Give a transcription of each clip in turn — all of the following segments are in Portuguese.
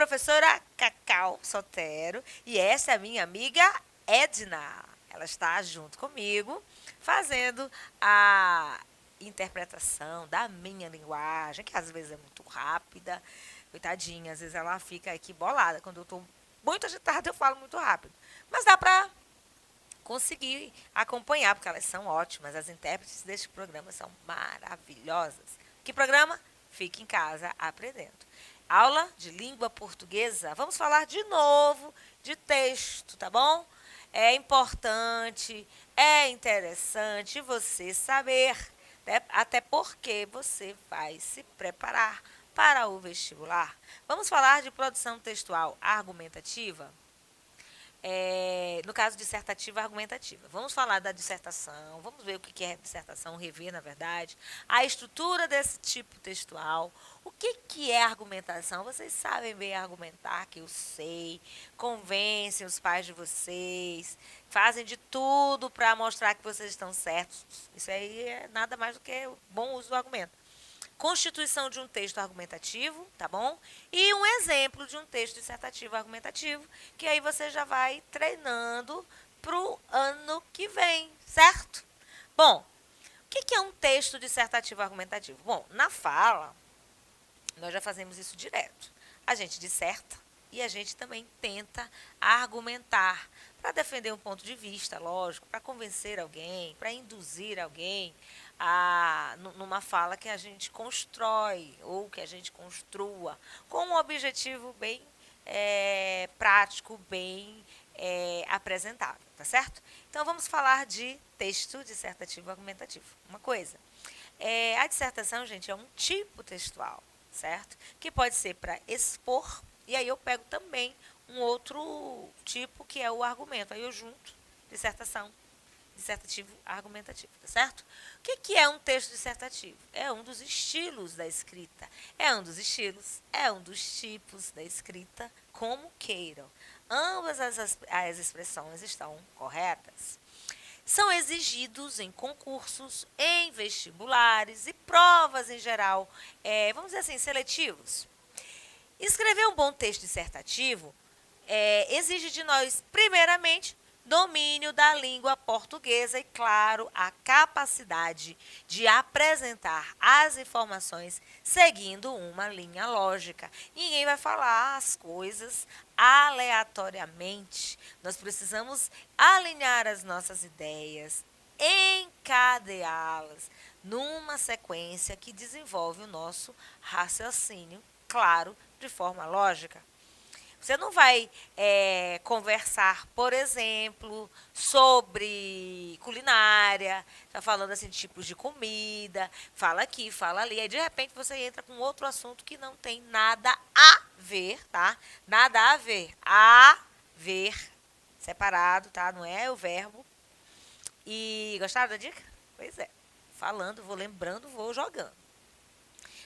professora Cacau Sotero e essa é a minha amiga Edna. Ela está junto comigo fazendo a interpretação da minha linguagem, que às vezes é muito rápida. Coitadinha, às vezes ela fica aqui bolada. Quando eu estou muito agitada, eu falo muito rápido. Mas dá para conseguir acompanhar, porque elas são ótimas. As intérpretes deste programa são maravilhosas. Que programa? Fique em casa aprendendo. Aula de língua portuguesa. Vamos falar de novo de texto, tá bom? É importante, é interessante você saber, né? Até porque você vai se preparar para o vestibular. Vamos falar de produção textual argumentativa? No caso, dissertativa argumentativa. Vamos falar da dissertação, vamos ver o que é dissertação, rever, na verdade, a estrutura desse tipo textual, o que é argumentação. Vocês sabem bem argumentar, que eu sei, convencem os pais de vocês, fazem de tudo para mostrar que vocês estão certos. Isso aí é nada mais do que o bom uso do argumento. Constituição de um texto argumentativo, tá bom? E um exemplo de um texto dissertativo argumentativo, que aí você já vai treinando para o ano que vem, certo? Bom, o que é um texto dissertativo argumentativo? Bom, na fala, nós já fazemos isso direto. A gente disserta e a gente também tenta argumentar para defender um ponto de vista, lógico, para convencer alguém, para induzir alguém numa fala que a gente constrói ou que a gente construa com um objetivo bem prático, bem apresentável, tá certo? Então, vamos falar de texto dissertativo argumentativo. Uma coisa, a dissertação, gente, é um tipo textual, certo? Que pode ser para expor, e aí eu pego também um outro tipo que é o argumento. Aí eu junto dissertação, dissertativo argumentativo, tá certo? O que é um texto dissertativo? É um dos estilos da escrita. É um dos estilos, é um dos tipos da escrita, como queiram. Ambas as expressões estão corretas. São exigidos em concursos, em vestibulares e provas em geral, vamos dizer assim, seletivos. Escrever um bom texto dissertativo exige de nós, primeiramente, domínio da língua portuguesa e, claro, a capacidade de apresentar as informações seguindo uma linha lógica. Ninguém vai falar as coisas aleatoriamente. Nós precisamos alinhar as nossas ideias, encadeá-las numa sequência que desenvolve o nosso raciocínio, claro, de forma lógica. Você não vai conversar, por exemplo, sobre culinária, está falando assim de tipos de comida, fala aqui, fala ali, aí de repente você entra com outro assunto que não tem nada a ver, tá? Nada a ver, separado, tá? Não é o verbo. E gostaram da dica? Pois é, falando, vou lembrando, vou jogando.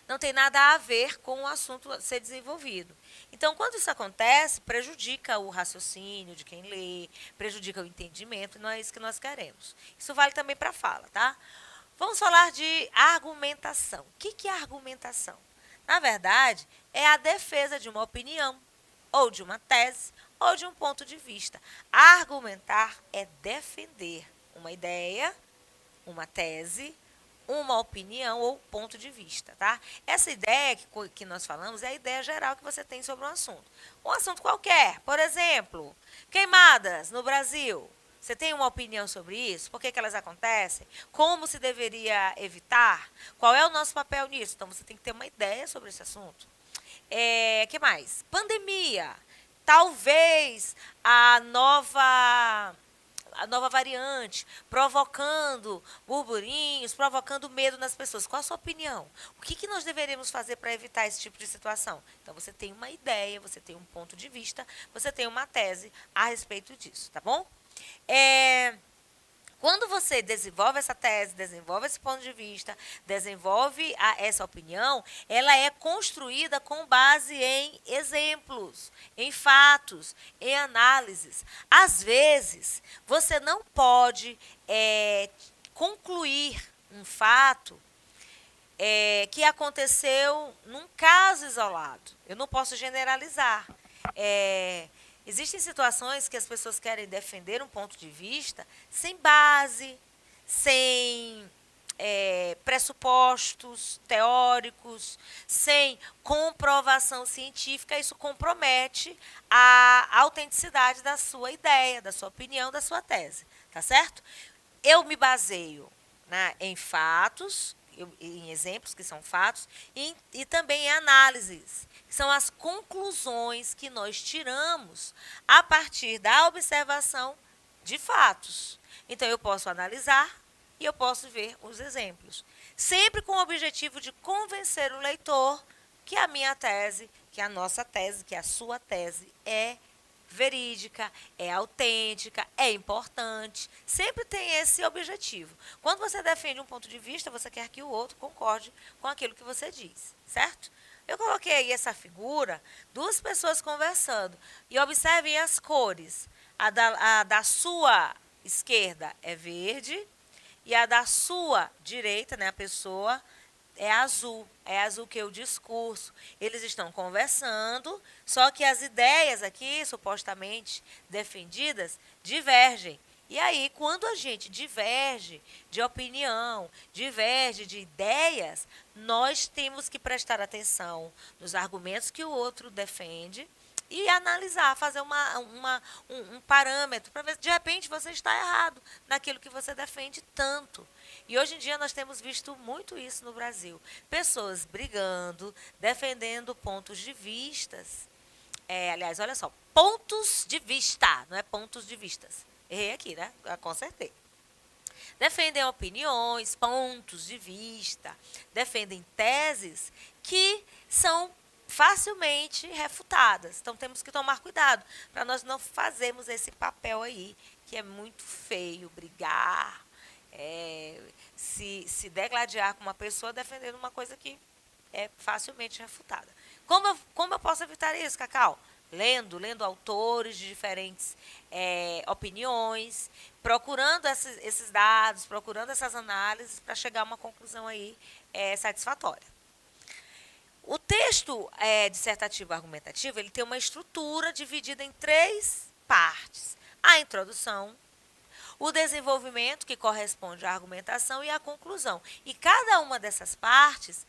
Não tem nada a ver com o assunto a ser desenvolvido. Então, quando isso acontece, prejudica o raciocínio de quem lê, prejudica o entendimento, e não é isso que nós queremos. Isso vale também para a fala, tá? Vamos falar de argumentação. O que é argumentação? Na verdade, é a defesa de uma opinião, ou de uma tese, ou de um ponto de vista. Argumentar é defender uma ideia, uma tese, uma opinião ou ponto de vista, tá? Essa ideia que nós falamos é a ideia geral que você tem sobre um assunto. Um assunto qualquer, por exemplo, queimadas no Brasil. Você tem uma opinião sobre isso? Por que elas acontecem? Como se deveria evitar? Qual é o nosso papel nisso? Então, você tem que ter uma ideia sobre esse assunto. Que mais? Pandemia. Talvez a nova variante, provocando burburinhos, provocando medo nas pessoas. Qual a sua opinião? O que nós deveríamos fazer para evitar esse tipo de situação? Então, você tem uma ideia, você tem um ponto de vista, você tem uma tese a respeito disso, tá bom? Quando você desenvolve essa tese, desenvolve esse ponto de vista, desenvolve essa opinião, ela é construída com base em exemplos, em fatos, em análises. Às vezes, você não pode concluir um fato que aconteceu num caso isolado. Eu não posso generalizar. Existem situações que as pessoas querem defender um ponto de vista sem base, sem pressupostos teóricos, sem comprovação científica. Isso compromete a autenticidade da sua ideia, da sua opinião, da sua tese. Tá certo? Eu me baseio, né, em fatos, em exemplos que são fatos, e também em análises, que são as conclusões que nós tiramos a partir da observação de fatos. Então, eu posso analisar e eu posso ver os exemplos, sempre com o objetivo de convencer o leitor que a minha tese, que a nossa tese, que a sua tese é verídica, é autêntica, é importante. Sempre tem esse objetivo. Quando você defende um ponto de vista, você quer que o outro concorde com aquilo que você diz, certo? Eu coloquei aí essa figura, duas pessoas conversando, e observem as cores. A da sua esquerda é verde e a da sua direita, né, a pessoa, é azul. É azul que é o discurso. Eles estão conversando, só que as ideias aqui, supostamente defendidas, divergem. E aí, quando a gente diverge de opinião, diverge de ideias, nós temos que prestar atenção nos argumentos que o outro defende e analisar, fazer um parâmetro para ver se de repente você está errado naquilo que você defende tanto. E hoje em dia nós temos visto muito isso no Brasil. Pessoas brigando, defendendo pontos de vistas. Aliás, olha só, pontos de vista, não é pontos de vistas. Errei aqui, né? Consertei. Defendem opiniões, pontos de vista, defendem teses que são facilmente refutadas. Então temos que tomar cuidado para nós não fazermos esse papel aí, que é muito feio, brigar, se degladiar com uma pessoa defendendo uma coisa que é facilmente refutada. Como eu posso evitar isso, Cacau? Lendo autores de diferentes opiniões, procurando esses dados, procurando essas análises para chegar a uma conclusão aí satisfatória. O texto dissertativo argumentativo, ele tem uma estrutura dividida em 3 partes. A introdução, o desenvolvimento, que corresponde à argumentação, e a conclusão. E cada uma dessas partes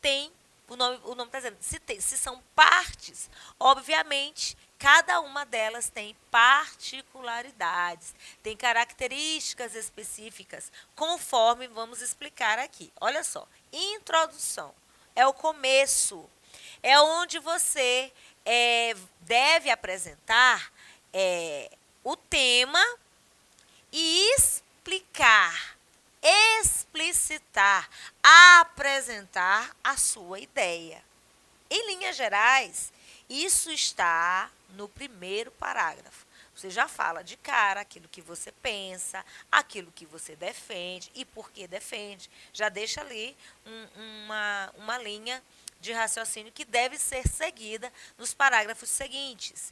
tem, o nome está dizendo, se são partes, obviamente, cada uma delas tem particularidades, tem características específicas, conforme vamos explicar aqui. Olha só, introdução é o começo, é onde você deve apresentar o tema e explicar, explicitar, apresentar a sua ideia. Em linhas gerais, isso está no primeiro parágrafo. Você já fala de cara aquilo que você pensa, aquilo que você defende e por que defende. Já deixa ali uma linha de raciocínio que deve ser seguida nos parágrafos seguintes.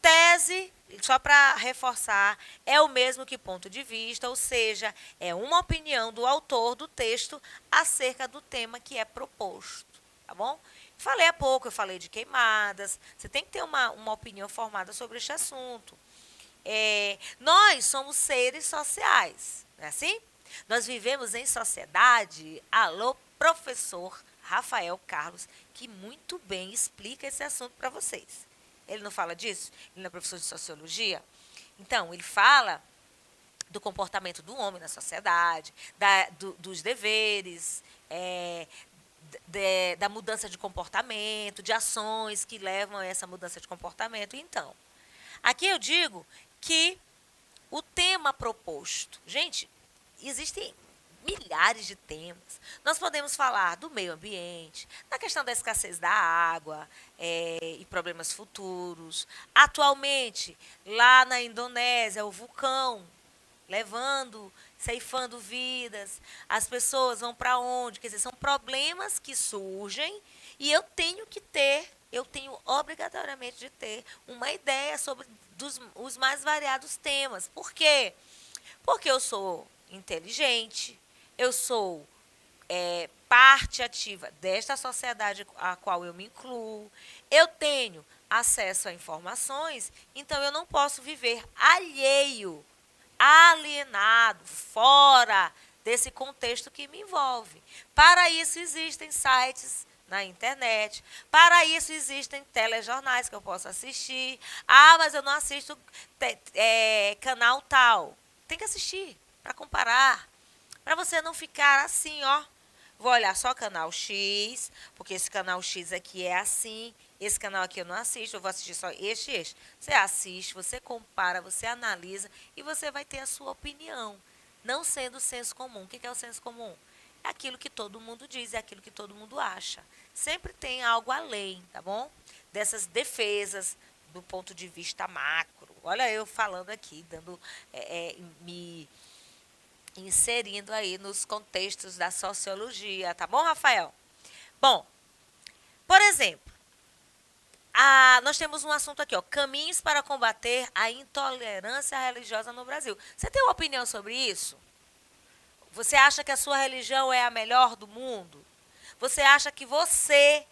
Tese, só para reforçar, é o mesmo que ponto de vista, ou seja, é uma opinião do autor do texto acerca do tema que é proposto, tá bom? Falei há pouco, eu falei de queimadas, você tem que ter uma opinião formada sobre este assunto. Nós somos seres sociais, não é assim? Nós vivemos em sociedade. Alô, professor Rafael Carlos, que muito bem explica esse assunto para vocês. Ele não fala disso? Ele não é professor de sociologia? Então, ele fala do comportamento do homem na sociedade, dos deveres, da mudança de comportamento, de ações que levam a essa mudança de comportamento. Então, aqui eu digo que o tema proposto, gente, existem milhares de temas. Nós podemos falar do meio ambiente, da questão da escassez da água e problemas futuros. Atualmente, lá na Indonésia, o vulcão ceifando vidas. As pessoas vão para onde? Quer dizer, são problemas que surgem e eu tenho obrigatoriamente de ter uma ideia sobre os mais variados temas. Por quê? Porque eu sou inteligente, eu sou parte ativa desta sociedade a qual eu me incluo, eu tenho acesso a informações, então eu não posso viver alheio, alienado, fora desse contexto que me envolve. Para isso existem sites na internet, para isso existem telejornais que eu posso assistir. Ah, mas eu não assisto canal tal. Tem que assistir para comparar, para você não ficar assim, ó. Vou olhar só canal X, porque esse canal X aqui é assim, esse canal aqui eu não assisto, eu vou assistir só este e este. Você assiste, você compara, você analisa e você vai ter a sua opinião, não sendo o senso comum. O que é o senso comum? É aquilo que todo mundo diz, é aquilo que todo mundo acha. Sempre tem algo além, tá bom? Dessas defesas do ponto de vista macro. Olha eu falando aqui, me inserindo aí nos contextos da sociologia, tá bom, Rafael? Bom, por exemplo, nós temos um assunto aqui, ó, caminhos para combater a intolerância religiosa no Brasil. Você tem uma opinião sobre isso? Você acha que a sua religião é a melhor do mundo? Você acha que você,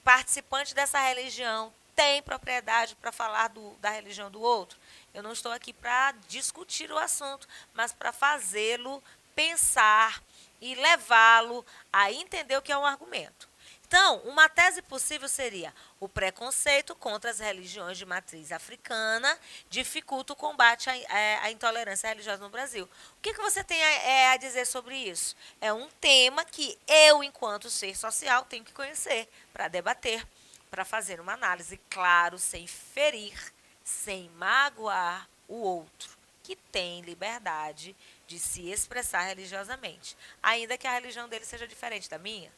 participante dessa religião, tem propriedade para falar da religião do outro? Eu não estou aqui para discutir o assunto, mas para fazê-lo pensar e levá-lo a entender o que é um argumento. Então, uma tese possível seria: o preconceito contra as religiões de matriz africana dificulta o combate à intolerância religiosa no Brasil. O que você tem a dizer sobre isso? É um tema que eu, enquanto ser social, tenho que conhecer para debater, para fazer uma análise, claro, sem ferir, sem magoar o outro, que tem liberdade de se expressar religiosamente, ainda que a religião dele seja diferente da minha.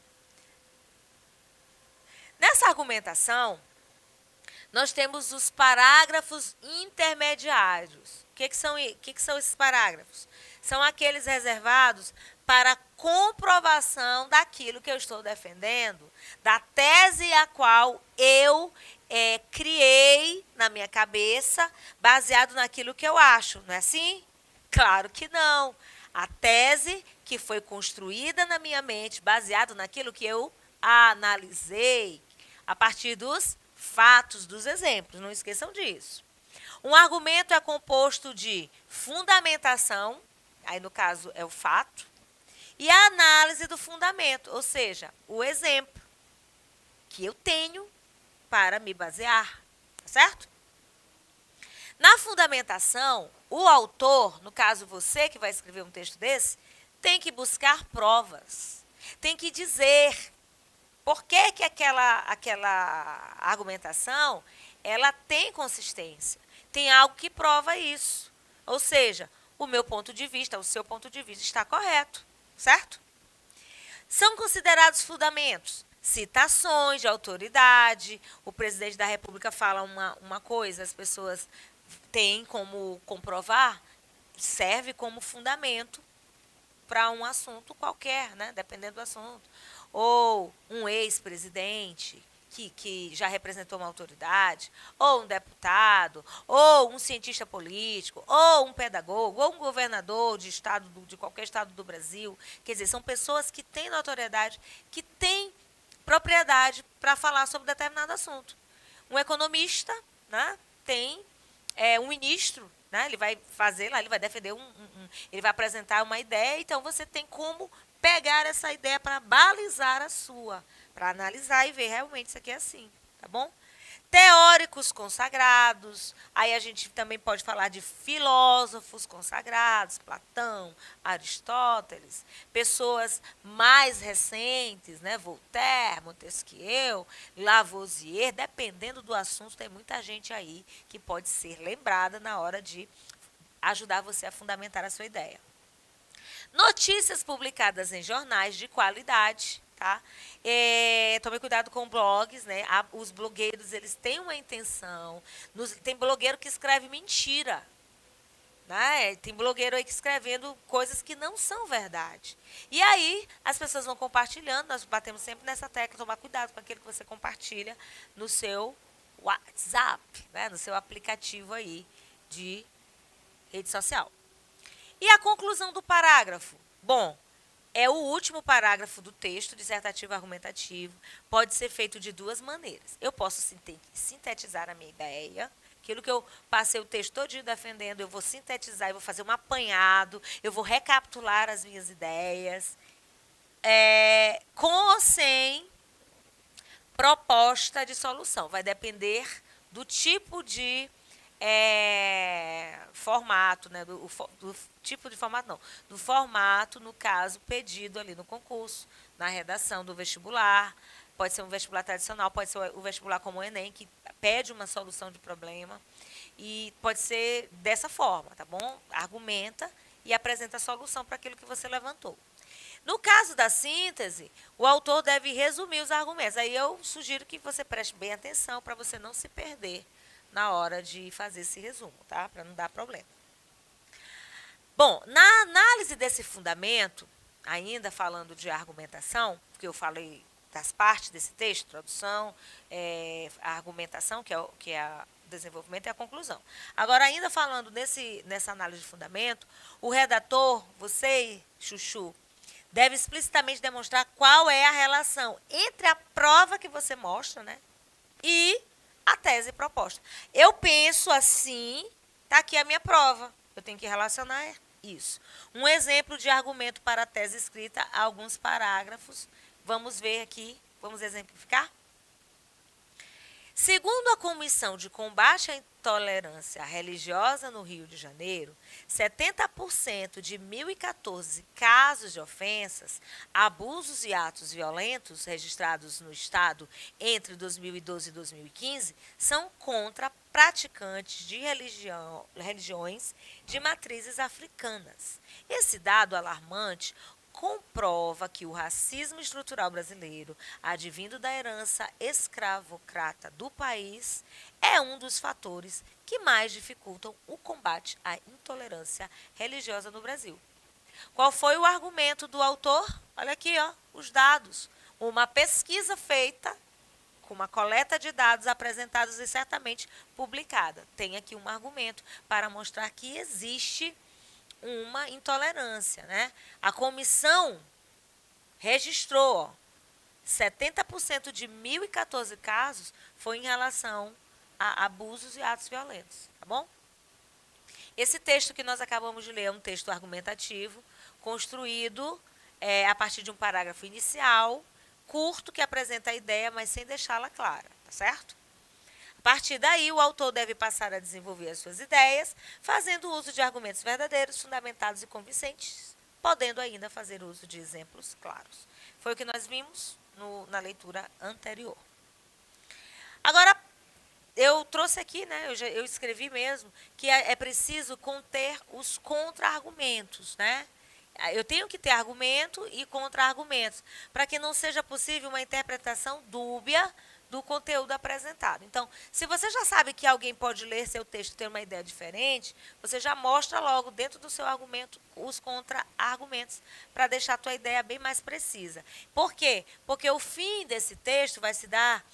Nessa argumentação, nós temos os parágrafos intermediários. O que são esses parágrafos? São aqueles reservados para comprovação daquilo que eu estou defendendo, da tese a qual eu criei na minha cabeça, baseado naquilo que eu acho, não é assim? Claro que não. A tese que foi construída na minha mente, baseado naquilo que eu analisei, a partir dos fatos, dos exemplos, não esqueçam disso. Um argumento é composto de fundamentação, aí no caso é o fato, e a análise do fundamento, ou seja, o exemplo que eu tenho para me basear, certo? Na fundamentação, o autor, no caso você que vai escrever um texto desse, tem que buscar provas, tem que dizer por que aquela argumentação ela tem consistência, tem algo que prova isso. Ou seja, o meu ponto de vista, o seu ponto de vista está correto, certo? São considerados fundamentos citações de autoridade. O presidente da República fala uma coisa, as pessoas têm como comprovar, serve como fundamento para um assunto qualquer, né? Dependendo do assunto. Ou um ex-presidente que já representou uma autoridade, ou um deputado, ou um cientista político, ou um pedagogo, ou um governador de qualquer estado do Brasil. Quer dizer, são pessoas que têm notoriedade, que têm propriedade para falar sobre determinado assunto. Um economista, né, tem um ministro, né, ele vai fazer lá, ele vai defender ele vai apresentar uma ideia, então você tem como pegar essa ideia para balizar a sua, para analisar e ver realmente isso aqui é assim, tá bom? Teóricos consagrados, aí a gente também pode falar de filósofos consagrados, Platão, Aristóteles, pessoas mais recentes, né, Voltaire, Montesquieu, Lavoisier, dependendo do assunto, tem muita gente aí que pode ser lembrada na hora de ajudar você a fundamentar a sua ideia. Notícias publicadas em jornais de qualidade, tá? Tome cuidado com blogs, né? Os blogueiros, eles têm uma intenção. Tem blogueiro que escreve mentira, né? Tem blogueiro aí que escrevendo coisas que não são verdade. E aí, as pessoas vão compartilhando, nós batemos sempre nessa tecla, tomar cuidado com aquilo que você compartilha no seu WhatsApp, né? No seu aplicativo aí de rede social. E a conclusão do parágrafo? Bom, É o último parágrafo do texto dissertativo argumentativo. Pode ser feito de duas maneiras. Eu posso sintetizar a minha ideia, aquilo que eu passei o texto todinho defendendo, eu vou sintetizar, eu vou fazer um apanhado, eu vou recapitular as minhas ideias, com ou sem proposta de solução. Vai depender do tipo de formato, né? Do tipo de formato, não. Do formato, no caso, pedido ali no concurso, na redação do vestibular. Pode ser um vestibular tradicional, pode ser o vestibular como o Enem, que pede uma solução de problema. E pode ser dessa forma, tá bom? Argumenta e apresenta a solução para aquilo que você levantou. No caso da síntese, o autor deve resumir os argumentos. Aí eu sugiro que você preste bem atenção para você não se perder na hora de fazer esse resumo, tá? Para não dar problema. Bom, na análise desse fundamento, ainda falando de argumentação, porque eu falei das partes desse texto, tradução, a argumentação, que é o desenvolvimento e a conclusão. Agora, ainda falando nessa análise de fundamento, o redator, você, Chuchu, deve explicitamente demonstrar qual é a relação entre a prova que você mostra, né, e a tese proposta. Eu penso assim, está aqui a minha prova. Eu tenho que relacionar isso. Um exemplo de argumento para a tese escrita, alguns parágrafos. Vamos ver aqui, vamos exemplificar? Segundo a Comissão de Combate à Intolerância Religiosa no Rio de Janeiro, 70% de 1.014 casos de ofensas, abusos e atos violentos registrados no Estado entre 2012 e 2015 são contra praticantes de religiões de matrizes africanas. Esse dado alarmante comprova que o racismo estrutural brasileiro, advindo da herança escravocrata do país, é um dos fatores que mais dificultam o combate à intolerância religiosa no Brasil. Qual foi o argumento do autor? Olha aqui, ó, os dados. Uma pesquisa feita com uma coleta de dados apresentados e certamente publicada. Tem aqui um argumento para mostrar que existe uma intolerância, né? A comissão registrou, ó, 70% de 1.014 casos foi em relação a abusos e atos violentos, tá bom? Esse texto que nós acabamos de ler é um texto argumentativo, construído a partir de um parágrafo inicial, curto, que apresenta a ideia, mas sem deixá-la clara, tá certo? A partir daí, o autor deve passar a desenvolver as suas ideias, fazendo uso de argumentos verdadeiros, fundamentados e convincentes, podendo ainda fazer uso de exemplos claros. Foi o que nós vimos na leitura anterior. Agora, eu trouxe aqui, né, eu escrevi mesmo, que é preciso conter os contra-argumentos, né? Eu tenho que ter argumento e contra-argumentos, para que não seja possível uma interpretação dúbia do conteúdo apresentado. Então, se você já sabe que alguém pode ler seu texto e ter uma ideia diferente, você já mostra logo dentro do seu argumento os contra-argumentos, para deixar a tua ideia bem mais precisa. Por quê? Porque o fim desse texto vai se dar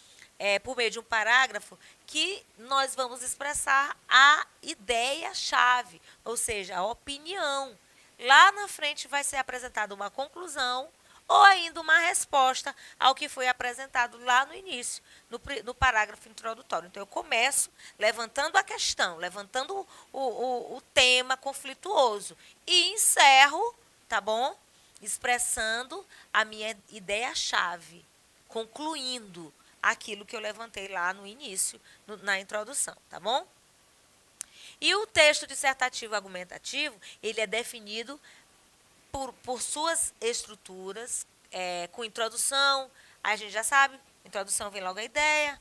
por meio de um parágrafo que nós vamos expressar a ideia-chave, ou seja, a opinião. Lá na frente vai ser apresentada uma conclusão ou ainda uma resposta ao que foi apresentado lá no início, no parágrafo introdutório. Então, eu começo levantando a questão, levantando o tema conflituoso e encerro, tá bom? Expressando a minha ideia-chave, concluindo aquilo que eu levantei lá no início, na introdução, tá bom? E o texto dissertativo argumentativo, ele é definido por suas estruturas, com introdução, a gente já sabe, introdução vem logo a ideia,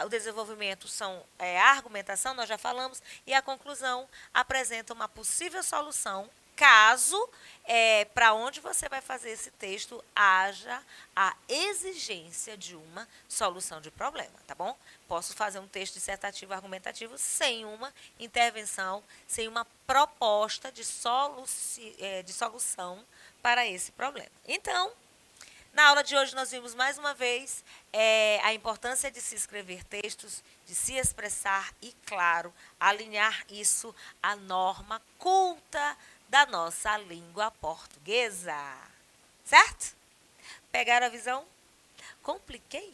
o desenvolvimento são a argumentação, nós já falamos, e a conclusão apresenta uma possível solução, caso para onde você vai fazer esse texto haja a exigência de uma solução de problema, tá bom? Posso fazer um texto dissertativo argumentativo sem uma intervenção, sem uma proposta de solução para esse problema. Então, na aula de hoje nós vimos mais uma vez a importância de se escrever textos, de se expressar e, claro, alinhar isso à norma culta da nossa língua portuguesa. Certo? Pegaram a visão? Compliquei?